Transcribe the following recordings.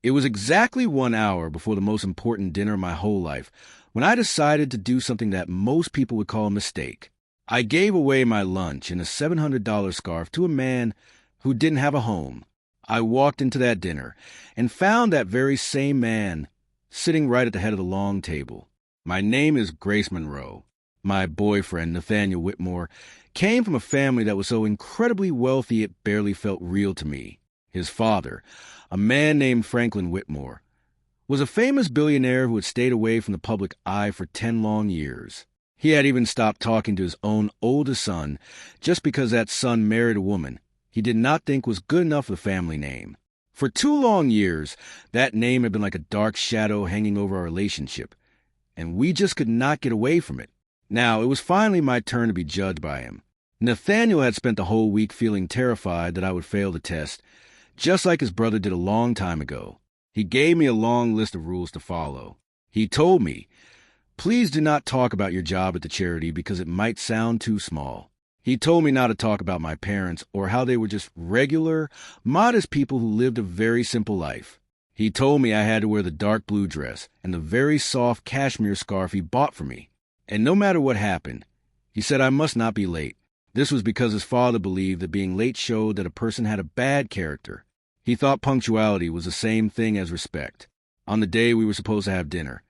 It was exactly 1 hour before the most important dinner of my whole life when I decided to do something that most people would call a mistake. I gave away my lunch and a $700 scarf to a man who didn't have a home. I walked into that dinner and found that very same man sitting right at the head of the long table. My name is Grace Monroe. My boyfriend, Nathaniel Whitmore, came from a family that was so incredibly wealthy it barely felt real to me. His father, a man named Franklin Whitmore, was a famous billionaire who had stayed away from the public eye for 10 long years. He had even stopped talking to his own oldest son just because that son married a woman he did not think was good enough for the family name. For 2 long years, that name had been like a dark shadow hanging over our relationship, and we just could not get away from it. Now, it was finally my turn to be judged by him. Nathaniel had spent the whole week feeling terrified that I would fail the test, just like his brother did a long time ago. He gave me a long list of rules to follow. He told me, "Please do not talk about your job at the charity because it might sound too small." He told me not to talk about my parents or how they were just regular, modest people who lived a very simple life. He told me I had to wear the dark blue dress and the very soft cashmere scarf he bought for me. And no matter what happened, he said I must not be late. This was because his father believed that being late showed that a person had a bad character. He thought punctuality was the same thing as respect. On the day we were supposed to have dinner,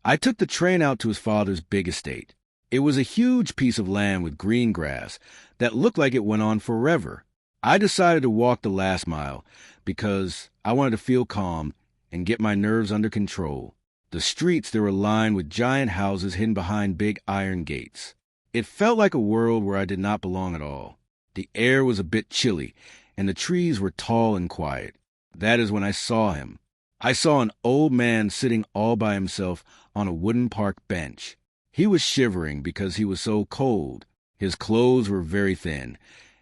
I took the train out to his father's big estate. It was a huge piece of land with green grass that looked like it went on forever. I decided to walk the last mile because I wanted to feel calm and get my nerves under control. The streets there were lined with giant houses hidden behind big iron gates. It felt like a world where I did not belong at all. The air was a bit chilly, and the trees were tall and quiet. That is when I saw him. I saw an old man sitting all by himself on a wooden park bench. He was shivering because he was so cold. His clothes were very thin,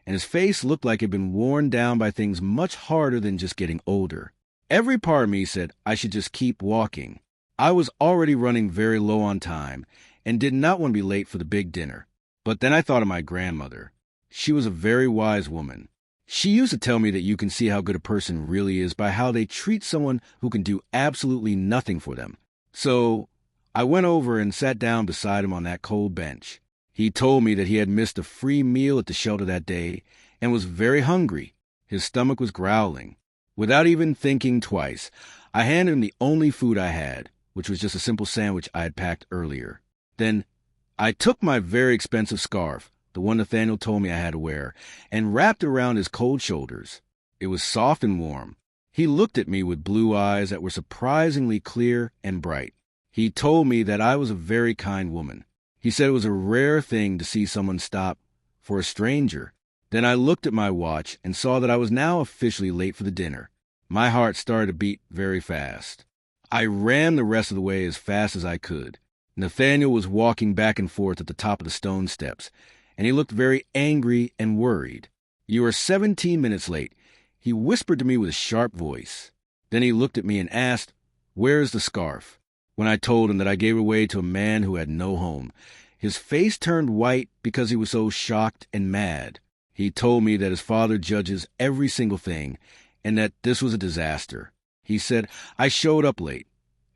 and his face looked like it had been worn down by things much harder than just getting older. Every part of me said I should just keep walking. I was already running very low on time and did not want to be late for the big dinner. But then I thought of my grandmother. She was a very wise woman. She used to tell me that you can see how good a person really is by how they treat someone who can do absolutely nothing for them. So I went over and sat down beside him on that cold bench. He told me that he had missed a free meal at the shelter that day and was very hungry. His stomach was growling. Without even thinking twice, I handed him the only food I had, which was just a simple sandwich I had packed earlier. Then I took my very expensive scarf, the one Nathaniel told me I had to wear, and wrapped it around his cold shoulders. It was soft and warm. He looked at me with blue eyes that were surprisingly clear and bright. He told me that I was a very kind woman. He said it was a rare thing to see someone stop for a stranger. Then I looked at my watch and saw that I was now officially late for the dinner. My heart started to beat very fast. I ran the rest of the way as fast as I could. Nathaniel was walking back and forth at the top of the stone steps, and he looked very angry and worried. "You are 17 minutes late," he whispered to me with a sharp voice. Then he looked at me and asked, "Where is the scarf?" When I told him that I gave it away to a man who had no home, his face turned white because he was so shocked and mad. He told me that his father judges every single thing and that this was a disaster. He said I showed up late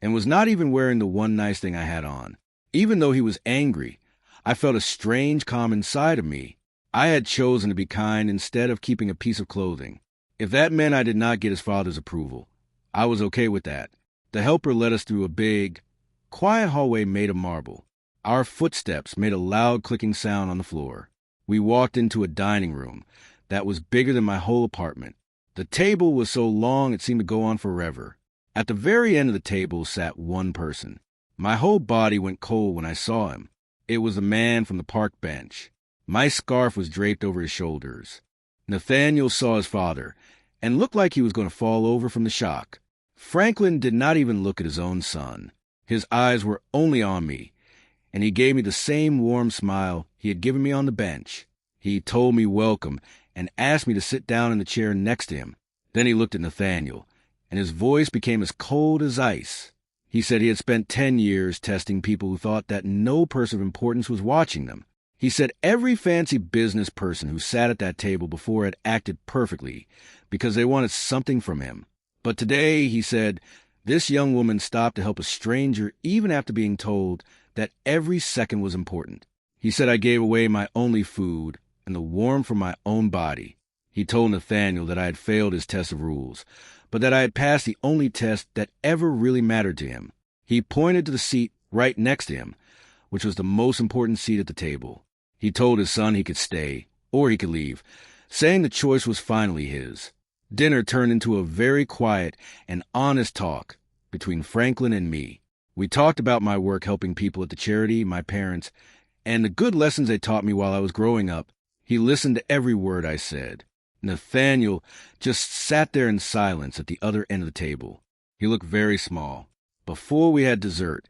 and was not even wearing the one nice thing I had on. Even though he was angry, I felt a strange calm inside of me. I had chosen to be kind instead of keeping a piece of clothing. If that meant I did not get his father's approval, I was okay with that. The helper led us through a big, quiet hallway made of marble. Our footsteps made a loud clicking sound on the floor. We walked into a dining room that was bigger than my whole apartment. The table was so long it seemed to go on forever. At the very end of the table sat one person. My whole body went cold when I saw him. It was the man from the park bench. My scarf was draped over his shoulders. Nathaniel saw his father and looked like he was going to fall over from the shock. Franklin did not even look at his own son. His eyes were only on me, and he gave me the same warm smile he had given me on the bench. He told me welcome and asked me to sit down in the chair next to him. Then he looked at Nathaniel, and his voice became as cold as ice. He said he had spent 10 years testing people who thought that no person of importance was watching them. He said every fancy business person who sat at that table before had acted perfectly because they wanted something from him. But today, he said, this young woman stopped to help a stranger even after being told that every second was important. He said I gave away my only food and the warmth from my own body. He told Nathaniel that I had failed his test of rules, but that I had passed the only test that ever really mattered to him. He pointed to the seat right next to him, which was the most important seat at the table. He told his son he could stay, or he could leave, saying the choice was finally his. Dinner turned into a very quiet and honest talk between Franklin and me. We talked about my work helping people at the charity, my parents, and the good lessons they taught me while I was growing up. He listened to every word I said. Nathaniel just sat there in silence at the other end of the table. He looked very small. Before we had dessert,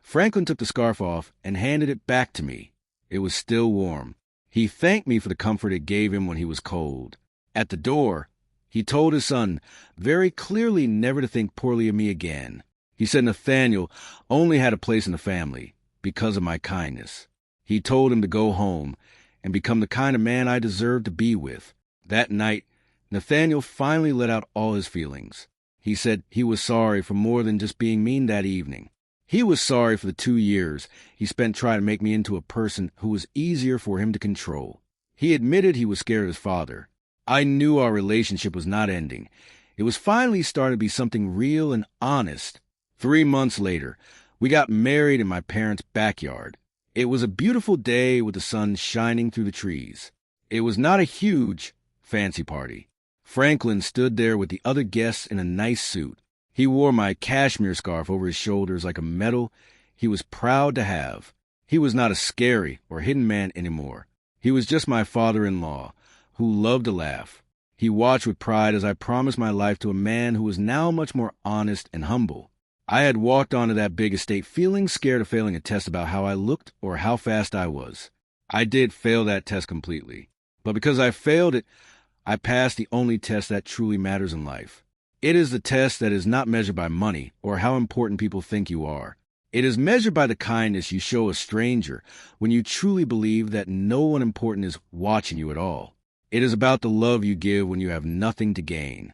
Franklin took the scarf off and handed it back to me. It was still warm. He thanked me for the comfort it gave him when he was cold. At the door, he told his son very clearly never to think poorly of me again. He said Nathaniel only had a place in the family because of my kindness. He told him to go home and become the kind of man I deserved to be with. That night, Nathaniel finally let out all his feelings. He said he was sorry for more than just being mean that evening. He was sorry for the 2 years he spent trying to make me into a person who was easier for him to control. He admitted he was scared of his father. I knew our relationship was not ending. It was finally starting to be something real and honest. 3 months later, we got married in my parents' backyard. It was a beautiful day with the sun shining through the trees. It was not a huge, fancy party. Franklin stood there with the other guests in a nice suit. He wore my cashmere scarf over his shoulders like a medal he was proud to have. He was not a scary or hidden man anymore. He was just my father-in-law, who loved to laugh. He watched with pride as I promised my life to a man who was now much more honest and humble. I had walked onto that big estate feeling scared of failing a test about how I looked or how fast I was. I did fail that test completely. But because I failed it, I passed the only test that truly matters in life. It is the test that is not measured by money or how important people think you are. It is measured by the kindness you show a stranger when you truly believe that no one important is watching you at all. It is about the love you give when you have nothing to gain.